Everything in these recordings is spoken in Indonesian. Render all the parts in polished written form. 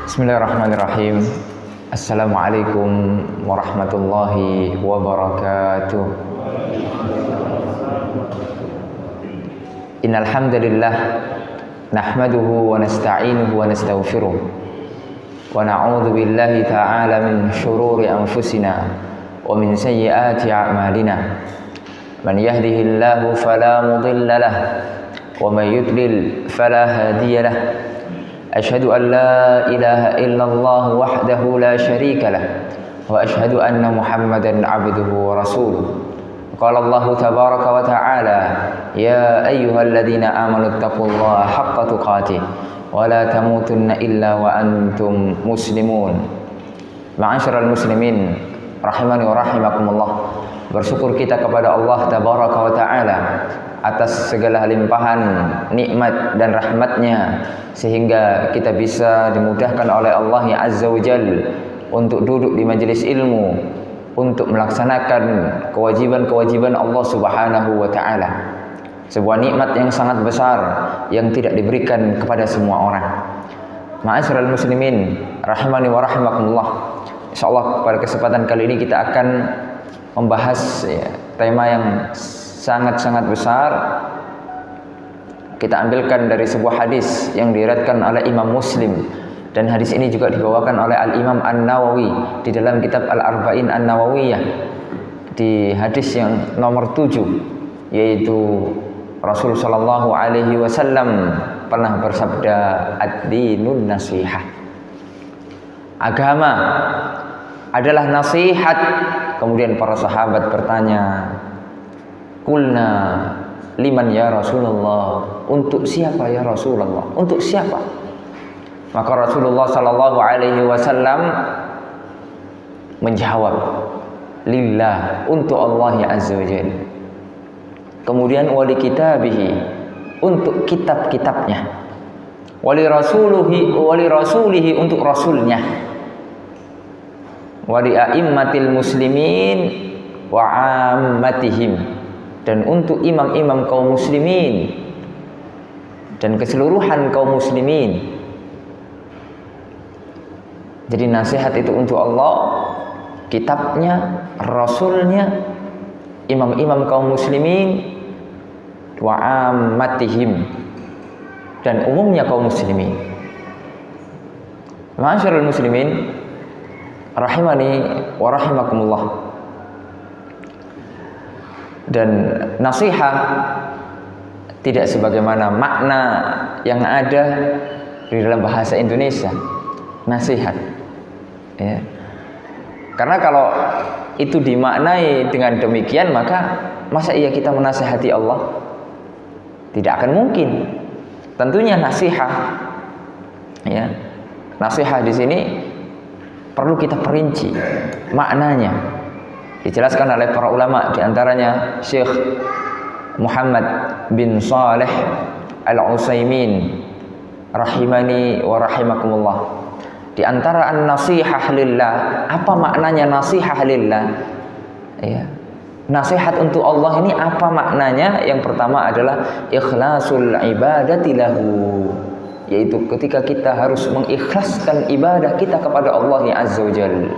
Bismillahirrahmanirrahim. Assalamualaikum warahmatullahi wabarakatuh. Innal hamdalillah nahmaduhu wa nasta'inuhu wa nastaghfiruh wa na'udzu billahi ta'ala min shururi anfusina wa min sayyiati a'malina. Man yahdihillahu fala mudilla lahu wa man yudlil fala hadiya lahu. أشهد أن لا إله إلا الله وحده لا شريك له وأشهد أن محمدا عبده ورسوله. قال الله تبارك وتعالى يا أيها الذين آمنوا اتقوا الله حق تقاته ولا تموتن إلا وأنتم مسلمون. Ma'asyiral muslimin rahimani wa rahimakumullah. Bersyukur kita kepada Allah tabaraka wa ta'ala atas segala limpahan nikmat dan rahmatnya, sehingga kita bisa dimudahkan oleh Allah ya Azza wa Jal untuk duduk di majelis ilmu, untuk melaksanakan kewajiban-kewajiban Allah Subhanahu wa ta'ala. Sebuah nikmat yang sangat besar yang tidak diberikan kepada semua orang. Ma'asyiral muslimin rahimani wa rahimakumullah. Insyaallah pada kesempatan kali ini kita akan membahas tema yang sangat-sangat besar. Kita ambilkan dari sebuah hadis yang diriwayatkan oleh Imam Muslim, dan hadis ini juga dibawakan oleh Al-Imam An-Nawawi di dalam kitab Al-Arba'in An-Nawawiyah di hadis yang nomor 7, yaitu Rasul sallallahu alaihi wasallam pernah bersabda, ad-dinun nasihah. Agama adalah nasihat. Kemudian para sahabat bertanya, "Qulna liman ya Rasulullah?" Untuk siapa ya Rasulullah? Untuk siapa? Maka Rasulullah sallallahu alaihi wasallam menjawab, lillah, untuk Allah ya Azza wa Jalla. Kemudian wali kitabihi, untuk kitab-kitabnya. Wali rasulihi, untuk rasulnya. Wali a'immatil muslimin wa 'ammatihim, dan untuk imam-imam kaum muslimin dan keseluruhan kaum muslimin. Jadi nasihat itu untuk Allah, kitabnya, rasulnya, imam-imam kaum muslimin, wa 'ammatihim, dan umumnya kaum muslimin. Ma'asyiral muslimin rahimani wa rahimakumullah. Dan nasihat tidak sebagaimana makna yang ada di dalam bahasa Indonesia, nasihat ya. Karena kalau itu dimaknai dengan demikian, maka masa iya kita menasihati Allah? Tidak akan mungkin. Tentunya nasihat ya. Nasihat di sini perlu kita perinci maknanya. Dijelaskan oleh para ulama, di antaranya Syekh Muhammad bin Shalih Al-Utsaimin rahimani wa rahimakumullah. Di antara an-nasihah lillah, apa maknanya nasihah lillah? Ya. Nasihat untuk Allah ini apa maknanya? Yang pertama adalah ikhlasul ibadati lahu, yaitu ketika kita harus mengikhlaskan ibadah kita kepada Allah ya Azza wa Jalla.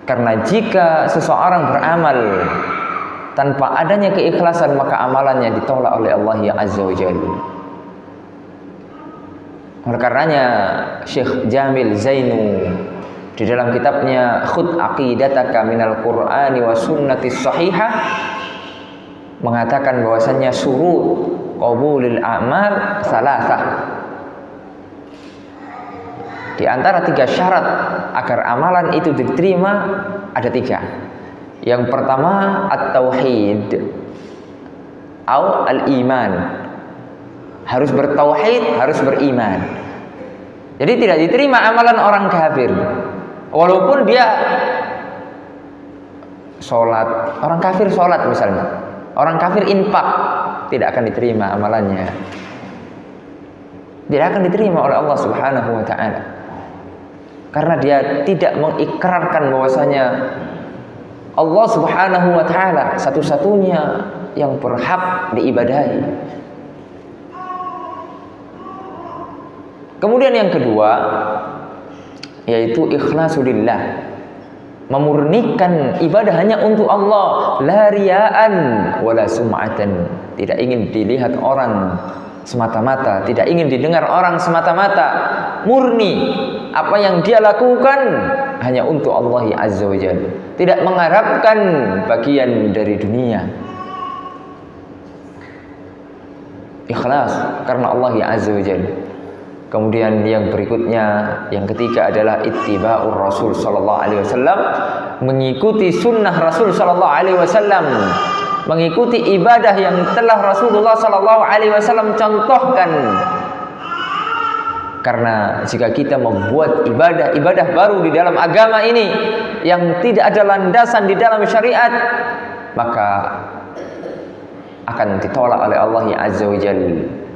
Karena jika seseorang beramal tanpa adanya keikhlasan, maka amalannya ditolak oleh Allah ya Azza wa Jalla. Oleh karenanya Syekh Jamil Zainu di dalam kitabnya Khud Aqidataka minal Qur'ani wa Sunnatis Sahihah mengatakan bahwasannya surut qabulil a'mal salasah. Di antara 3 syarat agar amalan itu diterima ada 3. Yang pertama at-tauhid atau al-iman. Harus bertauhid, harus beriman. Jadi tidak diterima amalan orang kafir walaupun dia sholat. Orang kafir sholat misalnya, orang kafir infak, tidak akan diterima amalannya. Tidak akan diterima oleh Allah Subhanahu wa ta'ala. Karena dia tidak mengikrarkan bahwasanya Allah Subhanahu wa ta'ala satu-satunya yang berhak diibadahi. Kemudian yang kedua yaitu ikhlasulillah, memurnikan ibadah hanya untuk Allah, la riya'an wala sum'atan, tidak ingin dilihat orang semata-mata, tidak ingin didengar orang semata-mata, murni apa yang dia lakukan hanya untuk Allah Azza wa Jalla, tidak mengharapkan bagian dari dunia. Ikhlas karena Allah Azza wa Jalla. Kemudian yang berikutnya, yang ketiga adalah ittiba'ur Rasul sallallahu alaihi wasallam, mengikuti sunnah Rasul sallallahu alaihi wasallam, mengikuti ibadah yang telah Rasulullah sallallahu alaihi wasallam contohkan. Karena jika kita membuat ibadah baru di dalam agama ini yang tidak ada landasan di dalam syariat, maka akan ditolak oleh Allah Azza wa Jalla.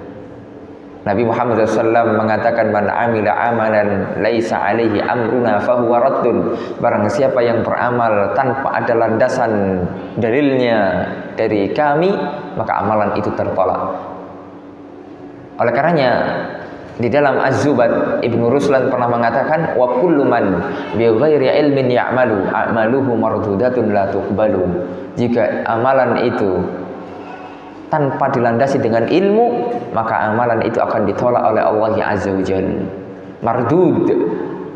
Nabi Muhammad SAW mengatakan, man amila amalan laisa alaihi amruna fahuwa raddun. Barang siapa yang beramal tanpa ada landasan dalilnya dari kami, maka amalan itu tertolak. Oleh karenanya di dalam Az-Zubad Ibnu Ruslan pernah mengatakan, wa kullu man bi ghairi ilmin ya'malu a'maluhu mardudatun la tuqbalu. Jika amalan itu tanpa dilandasi dengan ilmu, maka amalan itu akan ditolak oleh Allah Azza wa Jalla. Mardud.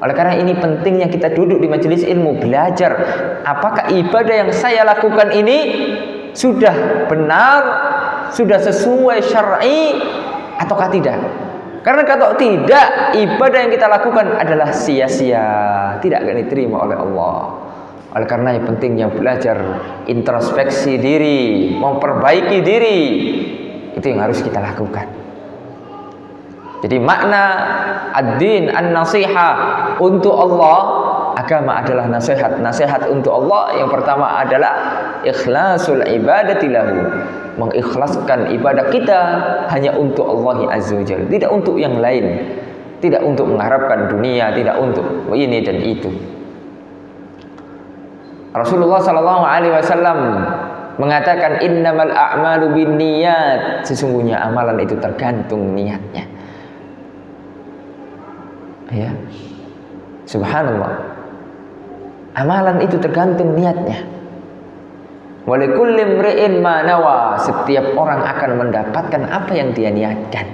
Oleh karena ini pentingnya kita duduk di majelis ilmu, belajar apakah ibadah yang saya lakukan ini sudah benar, sudah sesuai syar'i ataukah tidak. Karena kalau tidak, ibadah yang kita lakukan adalah sia-sia, tidak akan diterima oleh Allah. Oleh karena yang pentingnya belajar introspeksi diri, memperbaiki diri, itu yang harus kita lakukan. Jadi makna ad-din an-nasihah untuk Allah, agama adalah nasihat. Nasihat untuk Allah yang pertama adalah ikhlasul ibadati lahu, mengikhlaskan ibadah kita hanya untuk Allah Azza wa Jalla, tidak untuk yang lain, tidak untuk mengharapkan dunia, tidak untuk ini dan itu. Rasulullah sallallahu alaihi wasallam mengatakan, innamal a'malu binniyat, sesungguhnya amalan itu tergantung niatnya. Ya. Subhanallah. Amalan itu tergantung niatnya. Wa likulli imri'in ma nawa, setiap orang akan mendapatkan apa yang dia niatkan.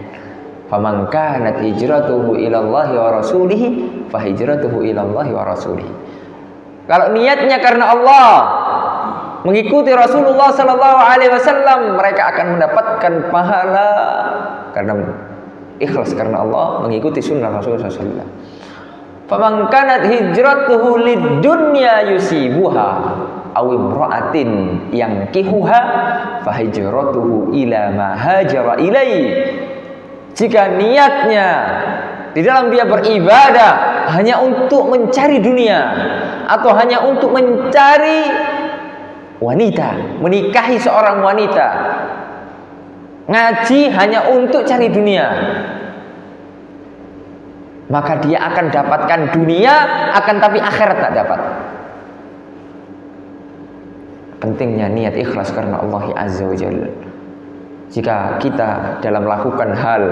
Faman kanat hijratuhu ila Allah wa rasulih, fa hijratuhu ila Allah wa rasulih. Kalau niatnya karena Allah, mengikuti Rasulullah sallallahu alaihi wasallam, mereka akan mendapatkan pahala karena ikhlas karena Allah, mengikuti sunnah Rasulullah sallallahu alaihi wasallam. Faman kanat hijratuhu lidunya yusibuha aw imra'atin yankihuha fa hijratuhu ila ma hajara ilai. Jika niatnya di dalam dia beribadah hanya untuk mencari dunia atau hanya untuk mencari wanita, menikahi seorang wanita, ngaji hanya untuk cari dunia, maka dia akan dapatkan dunia, akan tapi akhirat tak dapat. Pentingnya niat ikhlas karena Allah Azza wa Jalla. Jika kita dalam melakukan hal,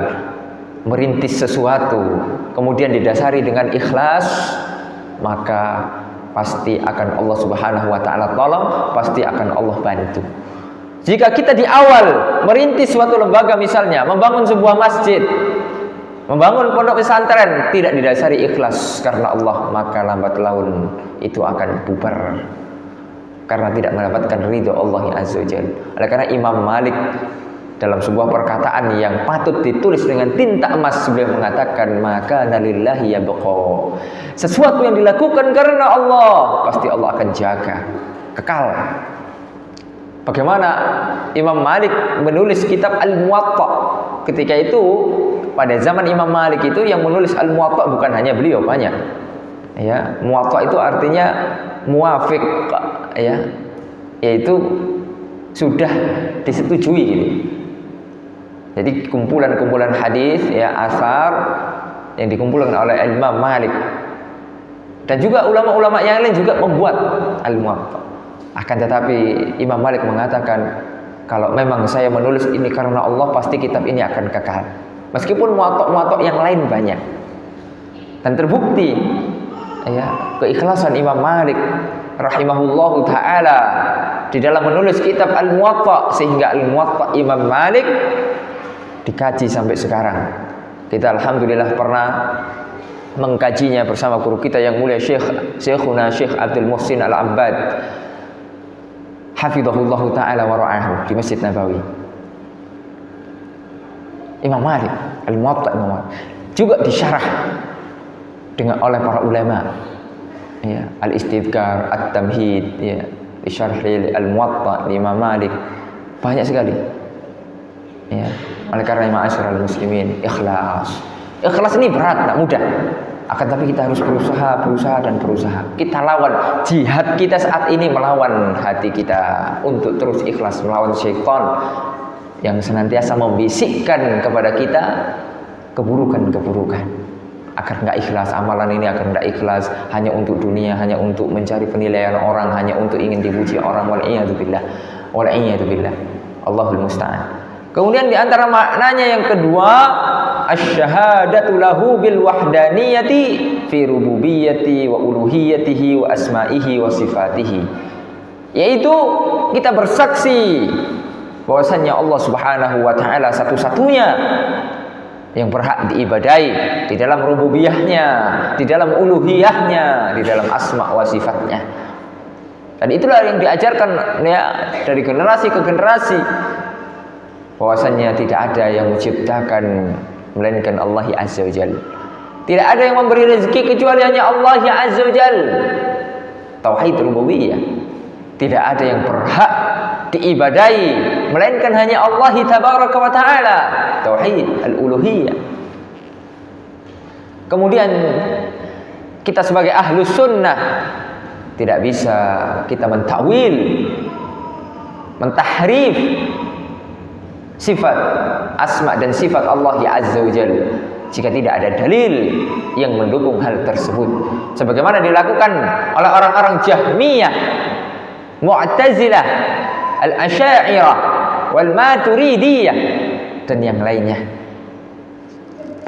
merintis sesuatu, kemudian didasari dengan ikhlas, maka pasti akan Allah Subhanahu wa taala tolong, pasti akan Allah bantu. Jika kita di awal merintis suatu lembaga, misalnya membangun sebuah masjid, membangun pondok pesantren, tidak didasari ikhlas karena Allah, maka lambat laun itu akan bubar karena tidak mendapatkan ridho Allah Azza wa Jalla. Oleh karena Imam Malik dalam sebuah perkataan yang patut ditulis dengan tinta emas, beliau mengatakan, maka nalillahi yabqa, sesuatu yang dilakukan karena Allah pasti Allah akan jaga, kekal. Bagaimana Imam Malik menulis kitab Al-Muwatta? Ketika itu pada zaman Imam Malik itu yang menulis Al-Muwatta bukan hanya beliau, banyak. Ya, Muwatta itu artinya muwafiq, ya, yaitu sudah disetujui gitu. Jadi kumpulan-kumpulan hadis, ya, asar yang dikumpulkan oleh Imam Malik, dan juga ulama-ulama yang lain juga membuat Al-Muwatta. Akan tetapi Imam Malik mengatakan, kalau memang saya menulis ini karena Allah, pasti kitab ini akan kekal. Meskipun muwatta' yang lain banyak. Dan terbukti ya, keikhlasan Imam Malik rahimahullahu taala di dalam menulis kitab Al-Muwatta, sehingga Al-Muwatta Imam Malik dikaji sampai sekarang. Kita alhamdulillah pernah mengkajinya bersama guru kita yang mulia Syekhuna Syekh Abdul Muhsin Al-Abbad hafizahullahu taala wa ra'ahu di Masjid Nabawi. Imam Malik, Al-Muwatta Imam Malik juga disyarah dengan oleh para ulama. Ya, Al-Istidkar, At-Tamhid, ya, disyarah Al-Muwatta Imam Malik banyak sekali. Ya, oleh karena ma'asyiral muslimin, ikhlas ini berat, tidak mudah. Akan tapi kita harus berusaha dan berusaha. Kita lawan jihad kita saat ini, melawan hati kita untuk terus ikhlas, melawan syaitan yang senantiasa membisikkan kepada kita keburukan. Agar nggak ikhlas, amalan ini agar nggak ikhlas, hanya untuk dunia, hanya untuk mencari penilaian orang, hanya untuk ingin dipuji orang. Wal'iyadzubillah. Allahul musta'an. Kemudian di antara maknanya yang kedua, asyhadatu lahu bil wahdaniyati fi rububiyyati wa uluhiyyatihi wa asma'ihi wa sifatihi. Yaitu kita bersaksi bahwasanya Allah Subhanahu wa taala satu-satunya yang berhak diibadahi di dalam rububiyahnya, di dalam uluhiyahnya, di dalam asma wa sifatnya. Dan itulah yang diajarkan ya dari generasi ke generasi, bahwasanya tidak ada yang menciptakan melainkan Allah Azza wa Jalla. Tidak ada yang memberi rezeki kecuali hanya Allah Azza wa Jalla. Tauhid rububiyah. Tidak ada yang berhak diibadahi melainkan hanya Allah tabaraka wa taala. Tauhid al-uluhiyah. Kemudian kita sebagai ahlus sunnah tidak bisa kita mentakwil, mentahrif sifat asma dan sifat Allah Azza wa Jalla jika tidak ada dalil yang mendukung hal tersebut, sebagaimana dilakukan oleh orang-orang Jahmiyah, Mu'tazilah, Al-Asy'ariyah, wal Maturidiyah dan yang lainnya.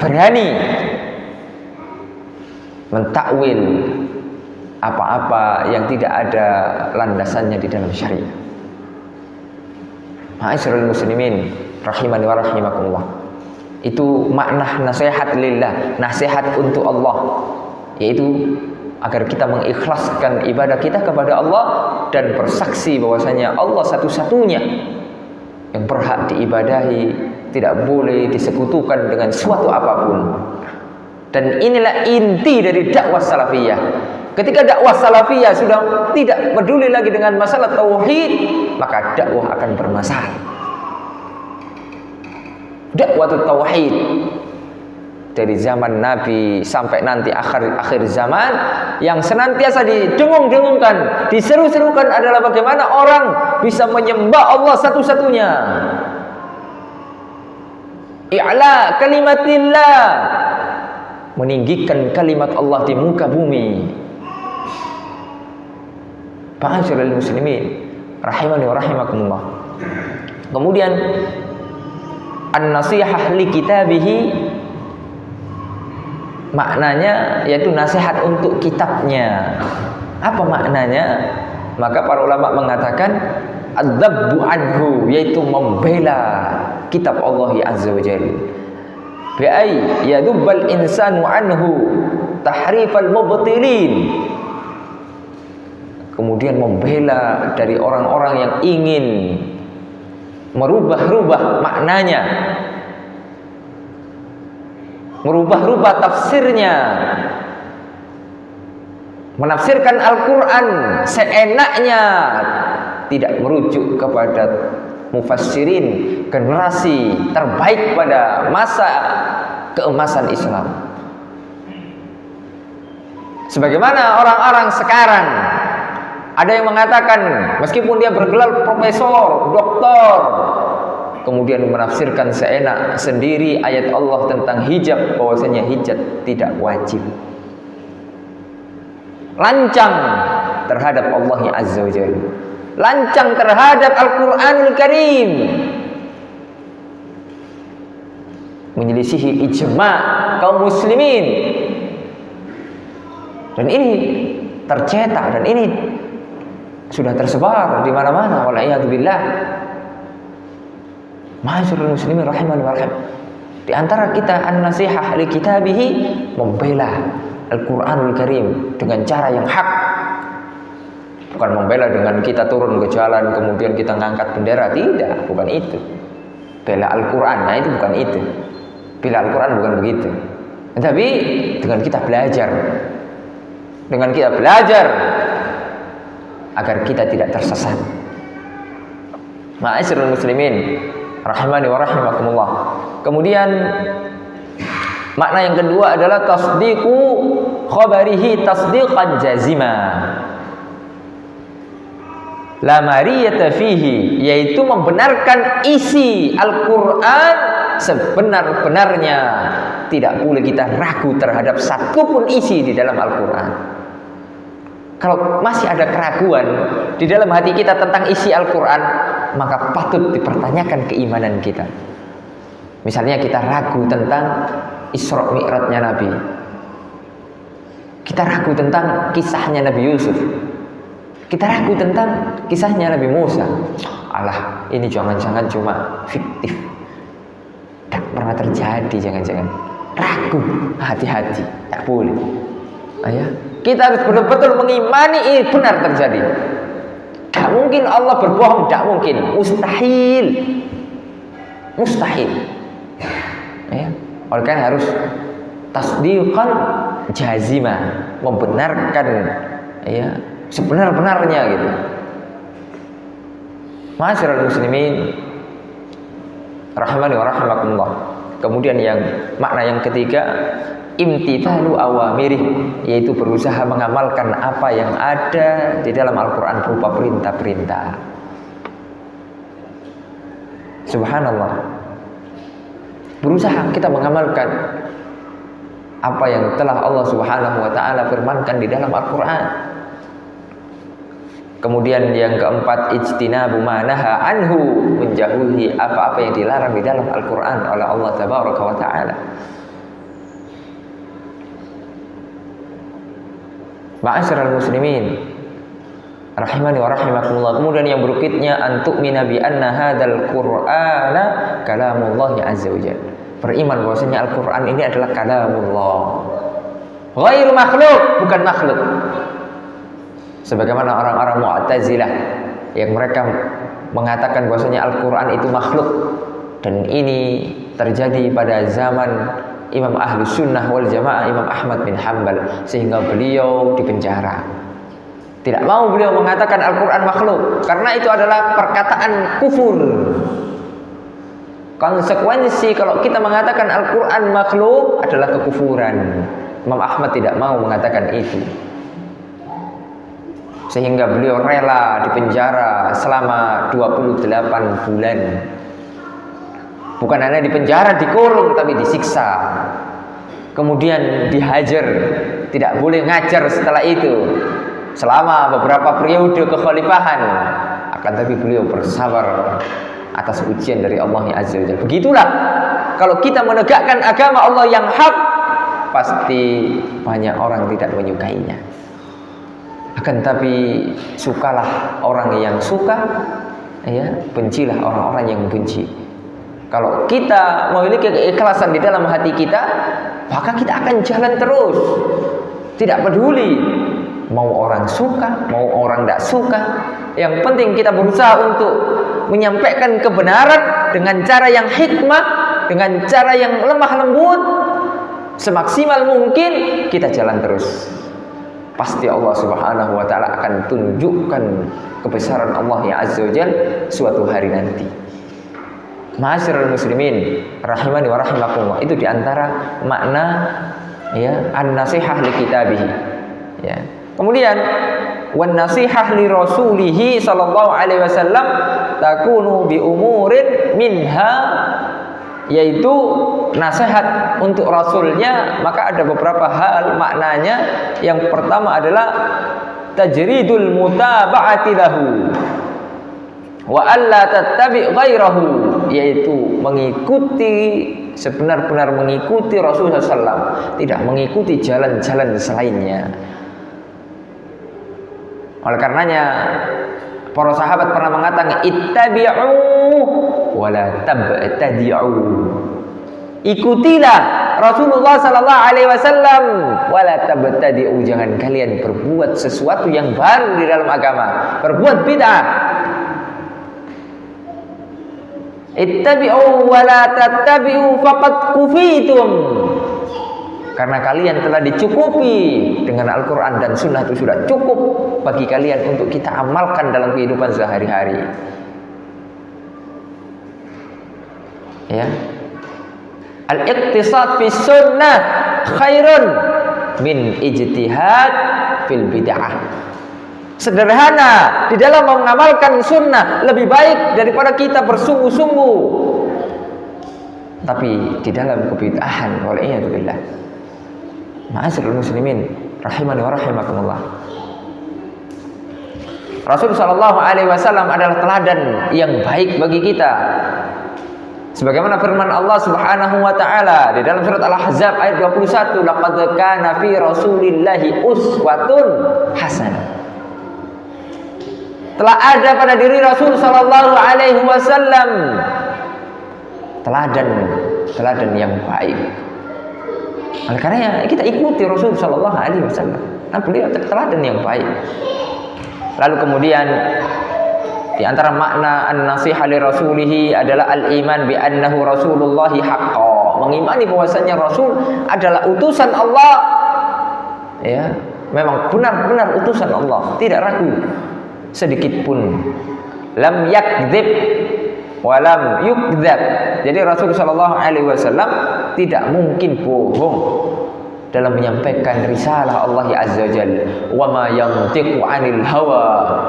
Berani mentakwil apa-apa yang tidak ada landasannya di dalam syariat. Ma'asyiral muslimin rahimani wa rahimakumullah. Itu makna nasihat lillah, nasihat untuk Allah, yaitu agar kita mengikhlaskan ibadah kita kepada Allah dan bersaksi bahwasanya Allah satu-satunya yang berhak diibadahi, tidak boleh disekutukan dengan suatu apapun. Dan inilah inti dari dakwah salafiyah. Ketika dakwah salafiyah sudah tidak peduli lagi dengan masalah tauhid, maka dakwah akan bermasalah. Dakwah tauhid dari zaman Nabi sampai nanti akhir zaman, yang senantiasa didengung-dengungkan, diseru-serukan adalah bagaimana orang bisa menyembah Allah satu-satunya. I'la kalimatillah, meninggikan kalimat Allah di muka bumi. Ma'asyiral muslimin rahimani wa rahimakumullah. Kemudian an-nasihah li kitabihi, maknanya yaitu nasihat untuk kitabnya. Apa maknanya? Maka para ulama mengatakan adzabbu anhu, yaitu membela kitab Allah Azza wa Jalla. Bi'ai yadubbal insanu anhu tahrifal mubtilin. Kemudian membela dari orang-orang yang ingin merubah-rubah maknanya, merubah-rubah tafsirnya, menafsirkan Al-Quran seenaknya, tidak merujuk kepada mufassirin, generasi terbaik pada masa keemasan Islam. Sebagaimana orang-orang sekarang, ada yang mengatakan meskipun dia bergelar profesor, doktor, kemudian menafsirkan seenak sendiri ayat Allah tentang hijab, bahwasanya hijab tidak wajib. Lancang terhadap Allah Azza wa Jalla, lancang terhadap Al-Quranul Karim. menyelisihi ijma kaum muslimin. Dan ini tercetak dan ini sudah tersebar di mana-mana, wala'iyadzubillah. Ma'asyiral muslimin rahimani wa rahim. Di antara kita an-nasihah li kitabihi, membela Al-Qur'anul Karim dengan cara yang hak. Bukan membela dengan kita turun ke jalan kemudian kita ngangkat bendera, tidak, bukan itu. Bela Al-Qur'an, nah itu bukan itu. Bela Al-Qur'an bukan begitu. Tapi dengan kita belajar. Dengan kita belajar agar kita tidak tersesat. Ma'asyiral muslimin rahimani wa rahimakumullah. Kemudian makna yang kedua adalah tasdiqu khabarihi tasdiqan jazima. La mariyata fihi, yaitu membenarkan isi Al-Qur'an sebenar-benarnya. Tidak boleh kita ragu terhadap satupun isi di dalam Al-Qur'an. Kalau masih ada keraguan di dalam hati kita tentang isi Al-Qur'an, maka patut dipertanyakan keimanan kita. Misalnya kita ragu tentang Isra Mi'rajnya Nabi. Kita ragu tentang kisahnya Nabi Yusuf. Kita ragu tentang kisahnya Nabi Musa. Alah, ini jangan-jangan cuma fiktif. Tak pernah terjadi, jangan-jangan. Ragu, hati-hati, tak boleh. Ayah, kita harus betul-betul mengimani ini benar terjadi. Tak mungkin Allah berbohong, tak mungkin, mustahil. Mustahil. Ya, oleh karena harus tasdiqan jazima, membenarkan ya sebenar-benarnya gitu. Ma'asyiral muslimin rahimani wa rahimakumullah. Kemudian makna yang ketiga, imtithalu awamirih, yaitu berusaha mengamalkan apa yang ada di dalam Al-Qur'an berupa perintah-perintah. Subhanallah. Berusaha kita mengamalkan apa yang telah Allah Subhanahu wa taala firmankan di dalam Al-Qur'an. Kemudian yang keempat, ijtinabu ma naha anhu, menjauhi apa-apa yang dilarang di dalam Al-Qur'an oleh Allah Tabaraka wa taala. Ma'asyiral muslimin rahimani wa rahimakumullah. Kemudian yang berikutnya, antu'mina bi anna hadzal qur'ana kalamullah azza wajalla. Beriman bahwasanya Al-Qur'an ini adalah kalamullah, ghairu makhluk, bukan makhluk. Sebagaimana orang-orang Mu'tazilah yang mereka mengatakan bahwasanya Al-Qur'an itu makhluk, dan ini terjadi pada zaman Imam Ahlus Sunnah wal Jamaah, Imam Ahmad bin Hanbal, sehingga beliau dipenjara. Tidak mau beliau mengatakan Al-Qur'an makhluk, karena itu adalah perkataan kufur. Konsekuensi kalau kita mengatakan Al-Qur'an makhluk adalah kekufuran. Imam Ahmad tidak mau mengatakan itu, sehingga beliau rela dipenjara selama 28 bulan. Bukan hanya dipenjara, dikurung, tapi disiksa. Kemudian dihajar, tidak boleh ngajar setelah itu selama beberapa periode kekhalifahan. Akan tapi beliau bersabar atas ujian dari Allah Azza wa Jalla. Begitulah kalau kita menegakkan agama Allah yang hak, pasti banyak orang tidak menyukainya. Akan tapi sukalah orang yang suka, ya, bencilah orang-orang yang benci. Kalau kita memiliki keikhlasan di dalam hati kita, maka kita akan jalan terus. Tidak peduli mau orang suka, mau orang tidak suka. Yang penting kita berusaha untuk menyampaikan kebenaran dengan cara yang hikmah, dengan cara yang lemah lembut. Semaksimal mungkin kita jalan terus. Pasti Allah Subhanahu wa taala akan tunjukkan kebesaran Allah ya Azza wa Jalla suatu hari nanti. Ma'asyiral muslimin rahimani wa rahimakumullah, itu diantara makna ya an-nasihah li kitabihi, ya. Kemudian wan nasihah li rasulihi sallallahu alaihi wasallam takunu bi umurin minha, yaitu nasihat untuk rasulnya, maka ada beberapa hal maknanya. Yang pertama adalah tajridul mutaba'ati lahu wa alla tattabi' ghairahu. yaitu mengikuti, sebenar-benar mengikuti Rasulullah SAW, tidak mengikuti jalan-jalan selainnya. Oleh karenanya para sahabat pernah mengatakan ittabi'u wala tabtadi'u. Ikutilah Rasulullah sallallahu alaihi wasallam wala tabtadi'u, jangan kalian berbuat sesuatu yang baru di dalam agama, berbuat bid'ah. Ittabi'u wala tattabi'u faqad kufitum. Karena kalian telah dicukupi dengan Al-Quran dan Sunnah, itu sudah cukup bagi kalian untuk kita amalkan dalam kehidupan sehari-hari. Ya, al-iqtisad fi sunnah khairun min ijtihad fil bid'ah. Sederhana di dalam mengamalkan sunnah lebih baik daripada kita bersungguh-sungguh tapi di dalam kebid'ahan. Wal'iyadzubillah. Ma'asyiral muslimin rahimani wa rahimakumullah. Rasul sallallahu alaihi wasallam adalah teladan yang baik bagi kita. Sebagaimana firman Allah Subhanahu wa taala di dalam surat Al-Ahzab ayat 21, laqad kana fi rasulillahi uswatun hasanah. Telah ada pada diri Rasul sallallahu alaihi wasallam teladan yang baik. Oleh karena kita ikuti Rasul sallallahu alaihi wasallam. Nah, beliau teladan yang baik. Lalu kemudian di antara makna an-nasihah li rasulihi adalah al-iman bi annahu rasulullahi haqqan. Mengimani bahwasanya Rasul adalah utusan Allah. Ya, memang benar-benar utusan Allah, tidak ragu sedikit pun. Lam yakdzib walam yukdzab. Jadi Rasul sallallahu alaihi wasallam tidak mungkin bohong dalam menyampaikan risalah Allah azza wajalla. Wa ma yantiqu 'anil hawa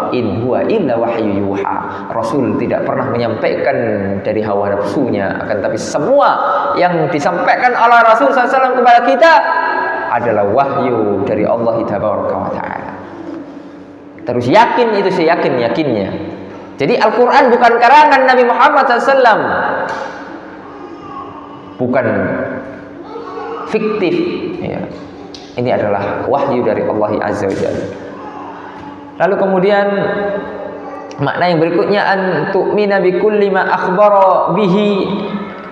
in huwa illa wahyu yuha. Rasul tidak pernah menyampaikan dari hawa nafsunya, akan tapi semua yang disampaikan oleh Rasul sallallahu alaihi wasallam kepada kita adalah wahyu dari Allah tabaraka wa taala. Terus yakin itu, seyakin-yakinnya. Jadi Al-Quran bukan karangan Nabi Muhammad SAW, bukan fiktif. Ya. Ini adalah wahyu dari Allah Azza wa Jalla. Lalu kemudian makna yang berikutnya an tu'mina bi kulli ma akhbara bihi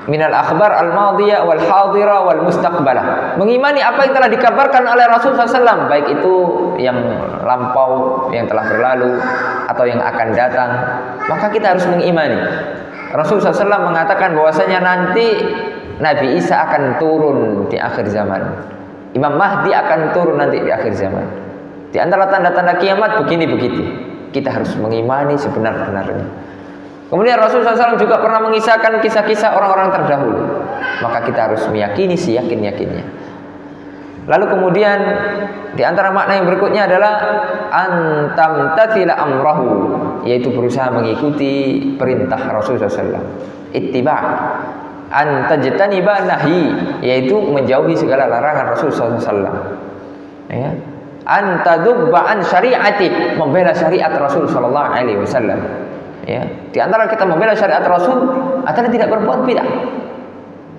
minal akhbar al-madiyah wal hadira wal mustaqbalah. Mengimani apa yang telah dikabarkan oleh Rasul SAW, baik itu yang lampau, yang telah berlalu, atau yang akan datang. Maka kita harus mengimani. Rasul SAW mengatakan bahwasanya nanti Nabi Isa akan turun di akhir zaman. Imam Mahdi akan turun nanti di akhir zaman. Di antara tanda-tanda kiamat begini begitu. Kita harus mengimani sebenar-benarnya. Kemudian Rasulullah SAW juga pernah mengisahkan kisah-kisah orang-orang terdahulu. Maka kita harus meyakini seyakin-yakinnya. Lalu kemudian di antara makna yang berikutnya adalah antamtathila amrahu, yaitu berusaha mengikuti perintah Rasulullah SAW. Ittiba'. Antajtaniba nahi, yaitu menjauhi segala larangan Rasulullah SAW. Ya. Antadubba an syari'ati, membela syariat Rasul sallallahu alaihi wasallam. Ya, di antara kita membela syariat Rasul adalah tidak berbuat bid'ah.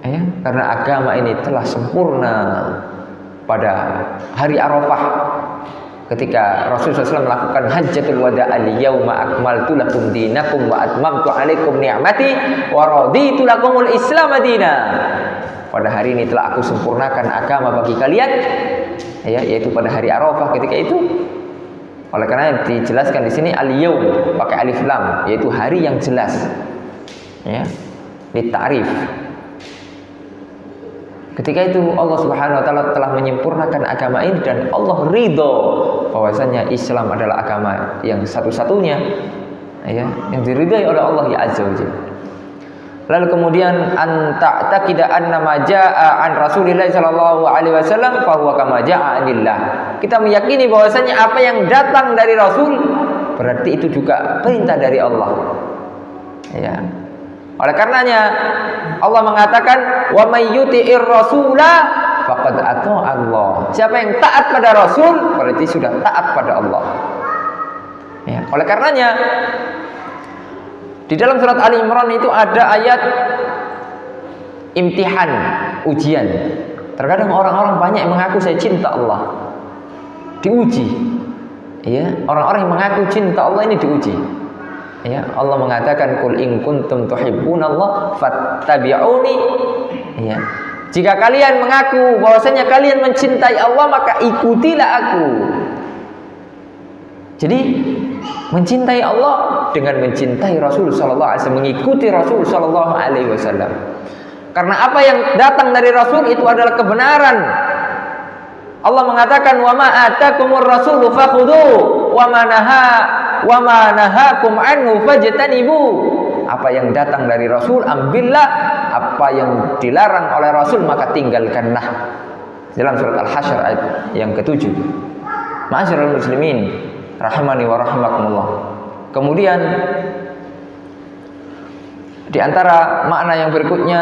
Ya, karena agama ini telah sempurna pada hari Arafah ketika Rasulullah SAW melakukan hajjatul wada, al-yauma akmaltu lakum dinakum wa atmamtu alaikum ni'mati wa raditu lakumul islam madina. Pada hari ini telah aku sempurnakan agama bagi kalian, ya, yaitu pada hari Arafah ketika itu. Oleh karena dijelaskan di sini al-yaum pakai alif lam, yaitu hari yang jelas. Ya. Litarif. Ketika itu Allah Subhanahu wa taala telah menyempurnakan agama ini dan Allah ridho bahwasanya Islam adalah agama yang satu-satunya, ya, yang diridhai oleh Allah Azza wa Jalla. Lalu kemudian anta taqida anna ma jaa an Rasulillah sallallahu alaihi wasallam fa huwa kama jaa anillah. Kita meyakini bahwasanya apa yang datang dari Rasul berarti itu juga perintah dari Allah. Ya. Oleh karenanya Allah mengatakan wa may yuti'ir rasula faqad ata'a Allah. Siapa yang taat pada Rasul berarti sudah taat pada Allah. Ya. Oleh karenanya Di dalam surat Ali Imran itu ada ayat imtihan, ujian. Terkadang orang-orang banyak yang mengaku saya cinta Allah, diuji. Ya, orang-orang yang mengaku cinta Allah ini diuji. Ya, Allah mengatakan qul in kuntum tuhibbunallah fattabi'uni. Ya. Jika kalian mengaku bahwasanya kalian mencintai Allah, maka ikutilah aku. Jadi mencintai Allah dengan mencintai Rasul sallallahu alaihi wasallam, mengikuti Rasul sallallahu alaihi wasallam. Karena apa yang datang dari Rasul itu adalah kebenaran. Allah mengatakan wa ma atakumur rasulu fakhudhu wa ma nahakum anhu fajtanibu. Apa yang datang dari Rasul ambillah, apa yang dilarang oleh Rasul maka tinggalkanlah. Dalam surat Al-Hasyr ayat yang ke-7. Ma'asyiral muslimin rahimani wa rahimakumullah. Kemudian di antara makna yang berikutnya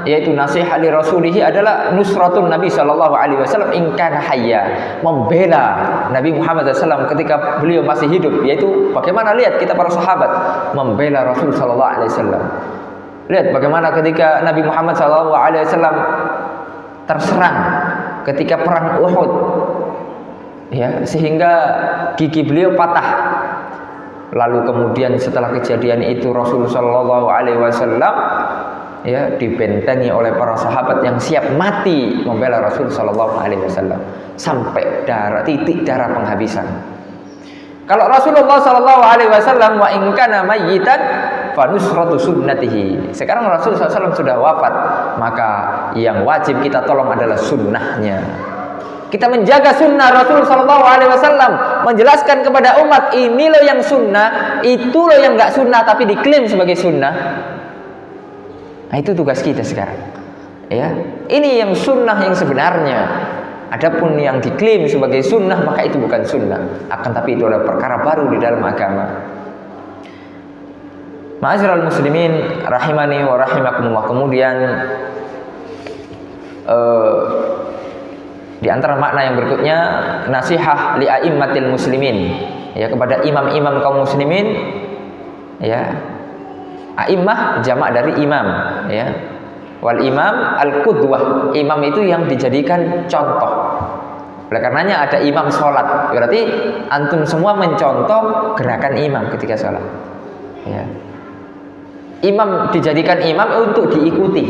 yaitu nasihat li rasulihi adalah nusratun Nabi sallallahu alaihi wasallam in kana hayya, membela Nabi Muhammad SAW ketika beliau masih hidup, yaitu bagaimana lihat kita para sahabat membela Rasul sallallahu alaihi wasallam. Lihat bagaimana ketika Nabi Muhammad sallallahu alaihi wasallam terserang ketika perang Uhud. Ya, sehingga gigi beliau patah. Lalu kemudian setelah kejadian itu Rasulullah Shallallahu Alaihi Wasallam ya dibentengi oleh para sahabat yang siap mati membela Rasul Shallallahu Alaihi Wasallam sampai titik darah penghabisan. Kalau Rasulullah Shallallahu Alaihi Wasallam wa in kana mayyitan fa nusratu sunnatihi. Sekarang Rasul SAW sudah wafat, maka yang wajib kita tolong adalah sunnahnya. Kita menjaga sunnah Rasul Sallallahu Alaihi Wasallam, menjelaskan kepada umat ini loh yang sunnah, itu loh yang nggak sunnah tapi diklaim sebagai sunnah. Nah itu tugas kita sekarang. Ya, ini yang sunnah yang sebenarnya. Adapun yang diklaim sebagai sunnah maka itu bukan sunnah. Akan tapi itu adalah perkara baru di dalam agama. Ma'asyiral muslimin rahimani wa rahimakumullah. Kemudian di antara makna yang berikutnya nasihat li a'immatil muslimin, ya kepada imam-imam kaum muslimin, ya. A'immah jamak dari imam, ya. Wal imam al qudwah, imam itu yang dijadikan contoh. Oleh karenanya ada imam sholat, berarti antum semua mencontoh gerakan imam ketika sholat, ya. Imam dijadikan imam untuk diikuti,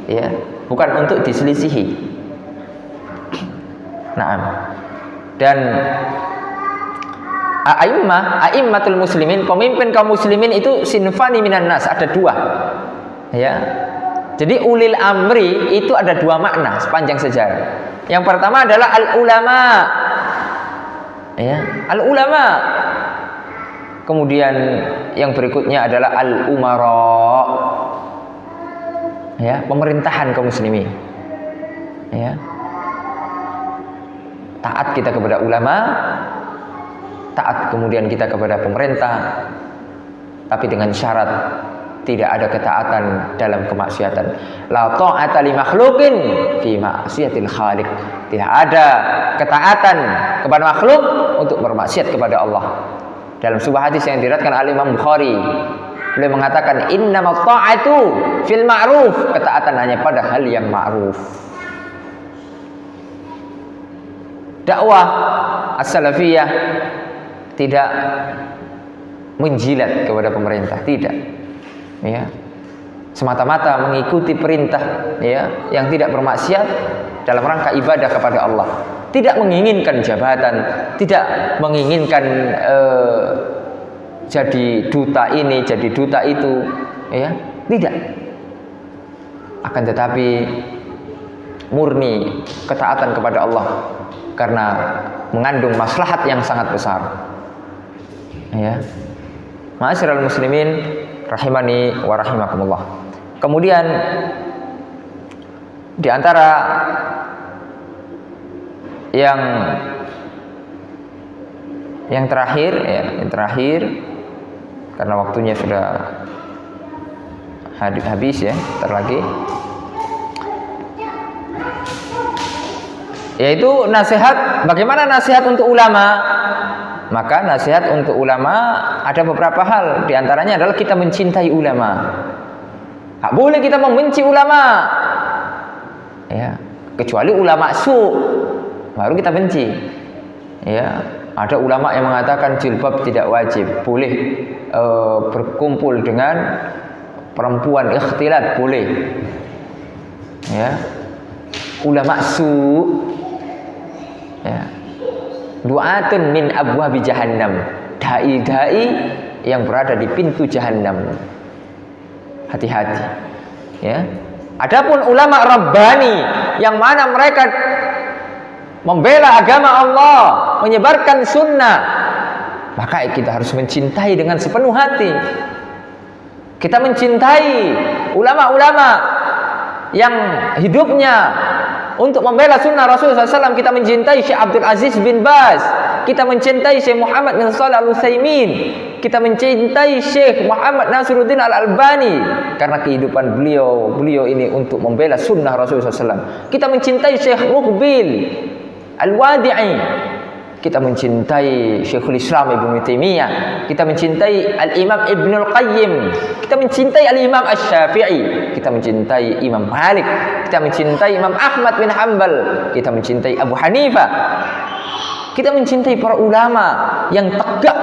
ya, bukan untuk diselisihi. Naam. Dan a'immatul muslimin, pemimpin kaum muslimin itu sinfani minan nas, ada dua. Ya. Jadi ulil amri itu ada dua makna sepanjang sejarah. Yang pertama adalah al-ulama. Ya, al-ulama. Kemudian yang berikutnya adalah al-umara. Ya, pemerintahan kaum muslimin. Ya. Taat kita kepada ulama, taat kemudian kita kepada pemerintah, tapi dengan syarat tidak ada ketaatan dalam kemaksiatan. La ta'ata li makhluqin fi ma'siyatil khaliq. Tidak ada ketaatan kepada makhluk untuk bermaksiat kepada Allah. Dalam sebuah hadis yang diriwayatkan oleh Imam Bukhari, beliau mengatakan innamat ta'atu fil ma'ruf, ketaatan hanya pada hal yang ma'ruf. Dakwah as-salafiyah tidak menjilat kepada pemerintah, tidak. Ya. Semata-mata mengikuti perintah, ya, yang tidak bermaksiat dalam rangka ibadah kepada Allah. Tidak menginginkan jabatan, tidak menginginkan jadi duta ini, jadi duta itu, ya, tidak. Akan tetapi murni ketaatan kepada Allah karena mengandung maslahat yang sangat besar. Ya. Ma'asyiral muslimin rahimani wa rahimakumullah. Kemudian di antara yang terakhir, ya, yang terakhir karena waktunya sudah habis, ya, terlagi, yaitu nasihat. Bagaimana nasihat untuk ulama? Maka nasihat untuk ulama ada beberapa hal. Di antaranya adalah kita mencintai ulama. Tak boleh kita membenci ulama. Ya, kecuali ulama su, baru kita benci. Ya, ada ulama yang mengatakan jilbab tidak wajib, boleh berkumpul dengan perempuan ikhtilat boleh. Ya, ulama su. Ya, du'atun min abwabi jahannam, dai-dai yang berada di pintu jahannam. Hati-hati. Ya. Adapun ulama rabbani yang mana mereka membela agama Allah, menyebarkan sunnah, maka kita harus mencintai dengan sepenuh hati. Kita mencintai ulama-ulama yang hidupnya untuk membela sunnah Rasulullah SAW. Kita mencintai Syekh Abdul Aziz bin Baz, kita mencintai Syekh Muhammad bin Shalih Al-Utsaimin, kita mencintai Syekh Muhammad Nasiruddin Al-Albani karena kehidupan beliau ini untuk membela sunnah Rasulullah SAW. Kita mencintai Syekh Muqbil Al-Wadi'i, kita mencintai Syekhul Islam Ibnu Taimiyah, kita mencintai Al-Imam Ibnul Qayyim, kita mencintai Al-Imam Asy-Syafi'i, kita mencintai Imam Malik, kita mencintai Imam Ahmad bin Hanbal, kita mencintai Abu Hanifah, kita mencintai para ulama yang tegak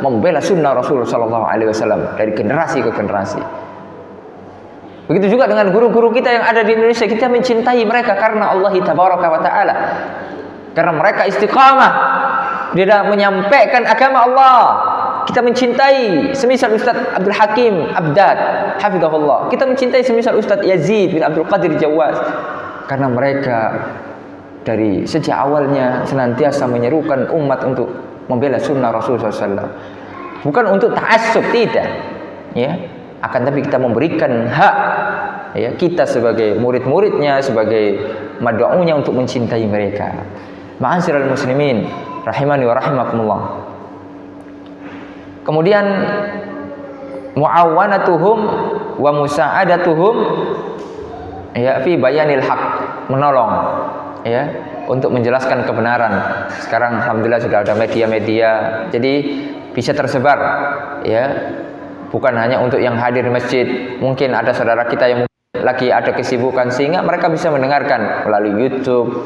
membela sunnah Rasulullah SAW dari generasi ke generasi. Begitu juga dengan guru-guru kita yang ada di Indonesia, kita mencintai mereka karena Allah Tabaraka wa Ta'ala, karena mereka istiqamah di dalam menyampaikan agama Allah. Kita mencintai semisal Ustaz Abdul Hakim Abdad hafizahullah, kita mencintai semisal Ustaz Yazid bin Abdul Qadir Jawaz, karena mereka dari sejak awalnya senantiasa menyerukan umat untuk membela sunnah Rasulullah SAW, bukan untuk ta'assub, tidak, ya, akan tapi kita memberikan hak, ya, kita sebagai murid-muridnya, sebagai mad'unya untuk mencintai mereka. Ma'asyiral muslimin rahimani wa rahimakumullah. Kemudian mu'awanatuhum wa musa'adatuhum, ya, fi bayanil haq, menolong, ya, untuk menjelaskan kebenaran. Sekarang alhamdulillah sudah ada media-media, jadi bisa tersebar, ya, bukan hanya untuk yang hadir di masjid. Mungkin ada saudara kita yang lagi ada kesibukan sehingga mereka bisa mendengarkan melalui YouTube,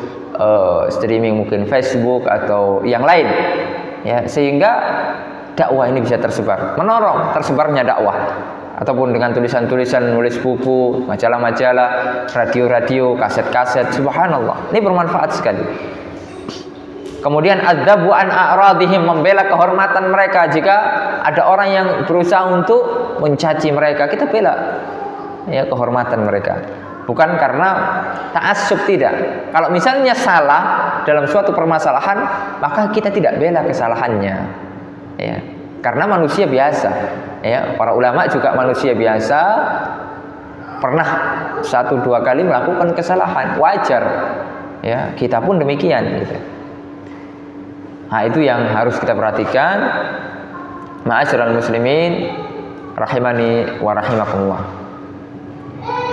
streaming mungkin Facebook atau yang lain, ya, sehingga dakwah ini bisa tersebar, menolong tersebarnya dakwah, ataupun dengan tulisan-tulisan, nulis buku, majalah-majalah, radio-radio, kaset-kaset. Subhanallah, ini bermanfaat sekali. Kemudian adzabu an a'radihim, membela kehormatan mereka. Jika ada orang yang berusaha untuk mencaci mereka, kita bela, ya, kehormatan mereka, bukan karena ta'assub, tidak. Kalau misalnya salah dalam suatu permasalahan, maka kita tidak bela kesalahannya, ya, karena manusia biasa, ya, para ulama juga manusia biasa, pernah 1-2 kali melakukan kesalahan, wajar, ya, kita pun demikian, gitu. Nah, itu yang harus kita perhatikan. Ma'asyiral muslimin rahimani wa rahimakumullah.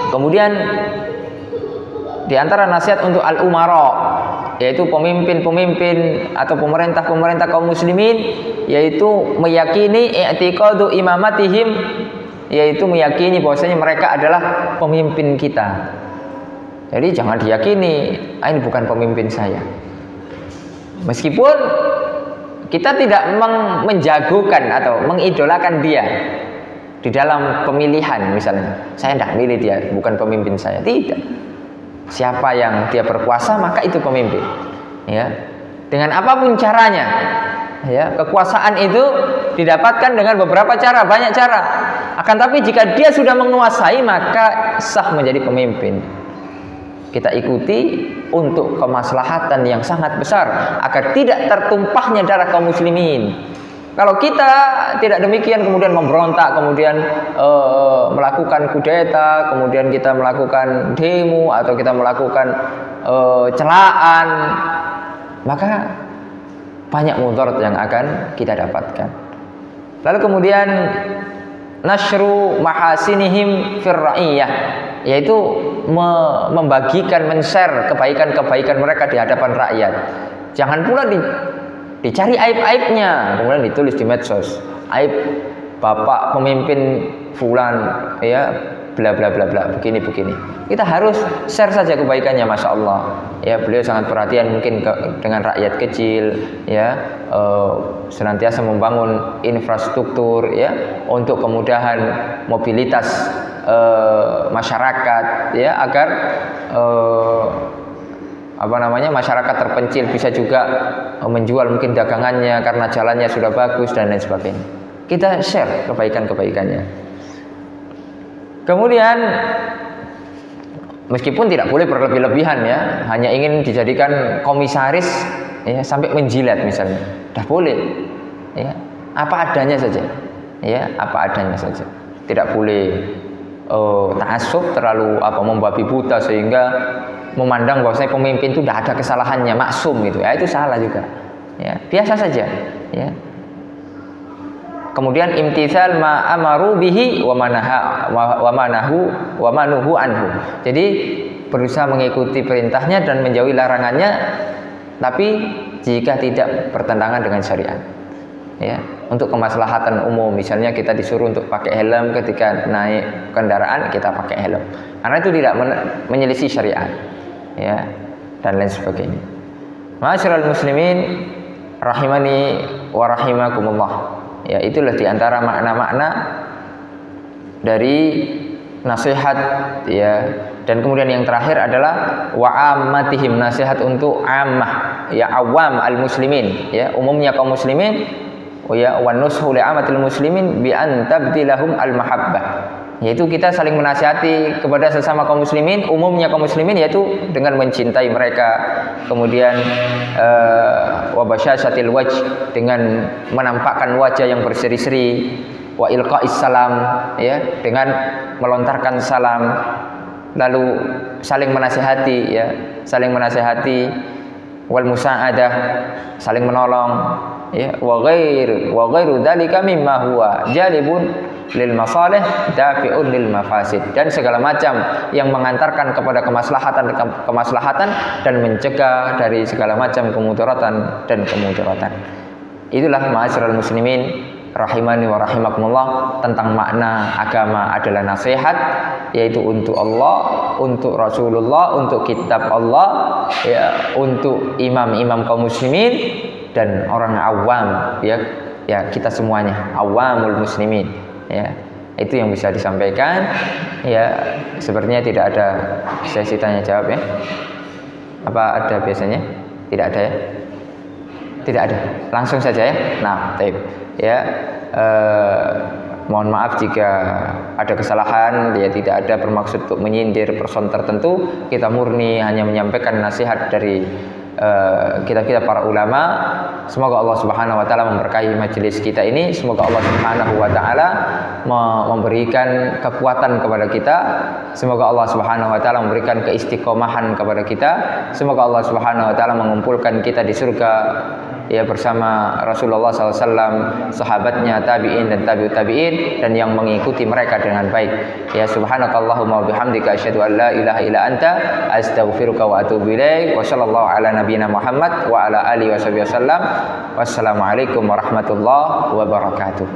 Kemudian di antara nasihat untuk al-umara, yaitu pemimpin-pemimpin atau pemerintah-pemerintah kaum muslimin, yaitu meyakini i'tiqadu imamatihim, yaitu meyakini bahwasanya mereka adalah pemimpin kita. Jadi jangan diyakini ini bukan pemimpin saya. Meskipun kita tidak menjagokan atau mengidolakan dia di dalam pemilihan, misalnya saya tidak milih dia, bukan pemimpin saya, tidak. Siapa yang dia berkuasa maka itu pemimpin, ya, dengan apapun caranya, ya. Kekuasaan itu didapatkan dengan beberapa cara, banyak cara. Akan tapi jika dia sudah menguasai maka sah menjadi pemimpin. Kita ikuti untuk kemaslahatan yang sangat besar agar tidak tertumpahnya darah kaum muslimin. Kalau kita tidak demikian, kemudian memberontak, kemudian melakukan kudeta, kemudian kita melakukan demo atau kita melakukan celaan, maka banyak mudarat yang akan kita dapatkan. Lalu kemudian nasyru mahasinihim fir ra'iyah, yaitu membagikan, men-share kebaikan-kebaikan mereka di hadapan rakyat. Jangan pula dicari aib-aibnya, kemudian ditulis di medsos. Aib bapak pemimpin fulan, ya, bla bla bla bla, begini. Kita harus share saja kebaikannya, masya Allah. Ya, beliau sangat perhatian mungkin dengan rakyat kecil, ya, senantiasa membangun infrastruktur, ya, untuk kemudahan mobilitas masyarakat, ya, agar masyarakat terpencil bisa juga menjual mungkin dagangannya karena jalannya sudah bagus dan lain sebagainya. Kita share kebaikannya. Kemudian meskipun tidak boleh berlebih-lebihan, ya, hanya ingin dijadikan komisaris, ya, sampai menjilat misalnya, dah boleh, ya, apa adanya saja, ya, apa adanya saja. Tidak boleh ta'assub, terlalu membabi buta sehingga memandang bahwasanya pemimpin itu tidak ada kesalahannya, maksum gitu, ya, itu salah juga, ya, biasa saja, ya. Kemudian imtithal ma amaru bihi wa manuhu anhu. Jadi berusaha mengikuti perintahnya dan menjauhi larangannya, tapi jika tidak bertentangan dengan syariat, ya, untuk kemaslahatan umum, misalnya kita disuruh untuk pakai helm ketika naik kendaraan, kita pakai helm karena itu tidak menyelisih syariat, ya, dan lain sebagainya. Ma'asyiral muslimin rahimani wa rahimakumullah. Ya, itulah diantara makna-makna dari nasihat, ya. Dan kemudian yang terakhir adalah wa'ammatihim, nasihat untuk ammah, ya, awam al-muslimin, ya, umumnya kaum muslimin, ya, wan nushu li'amatil muslimin bi an tabdilahum al-mahabbah. Yaitu kita saling menasihati kepada sesama kaum muslimin, umumnya kaum muslimin, yaitu dengan mencintai mereka, kemudian wa basyasyatil wajh, dengan menampakkan wajah yang berseri-seri, wa ilqa'is salam, ya, dengan melontarkan salam, lalu saling menasihati, ya, saling menasihati, wal musa'adah, saling menolong, ya, wa ghairu dzalika mimma huwa jalibun lil masalih dafi'un lil mafasid, dan segala macam yang mengantarkan kepada kemaslahatan dan mencegah dari segala macam kemudaratan dan kemudaratan. Itulah ma'asyiral muslimin rahimani wa rahimakumullah, tentang makna agama adalah nasihat, yaitu untuk Allah, untuk Rasulullah, untuk kitab Allah, ya, untuk imam-imam kaum muslimin dan orang awam, ya, kita semuanya awamul muslimin. Ya, itu yang bisa disampaikan. Ya, sepertinya tidak ada sesi tanya jawab, ya. Apa ada biasanya? Tidak ada, ya? Tidak ada. Langsung saja, ya. Nah, baik. Ya, mohon maaf jika ada kesalahan. Ya, tidak ada bermaksud untuk menyindir person tertentu. Kita murni hanya menyampaikan nasihat dari kita para ulama. Semoga Allah Subhanahu wa taala memberkahi majelis kita ini. Semoga Allah Subhanahu wa taala memberikan kekuatan kepada kita. Semoga Allah Subhanahu wa taala memberikan keistiqomahan kepada kita. Semoga Allah Subhanahu wa taala mengumpulkan kita di surga, ya, bersama Rasulullah SAW, sahabatnya, tabi'in dan tabi'ut tabi'in, dan yang mengikuti mereka dengan baik. Ya, subhanakallahumma wa bihamdika asyhadu an la ilaha illa anta astaghfiruka wa atubu ilaik. Wa sallallahu ala nabiyyina Muhammad wa ala alihi washabihi wasallam. Wassalamualaikum warahmatullahi wabarakatuh.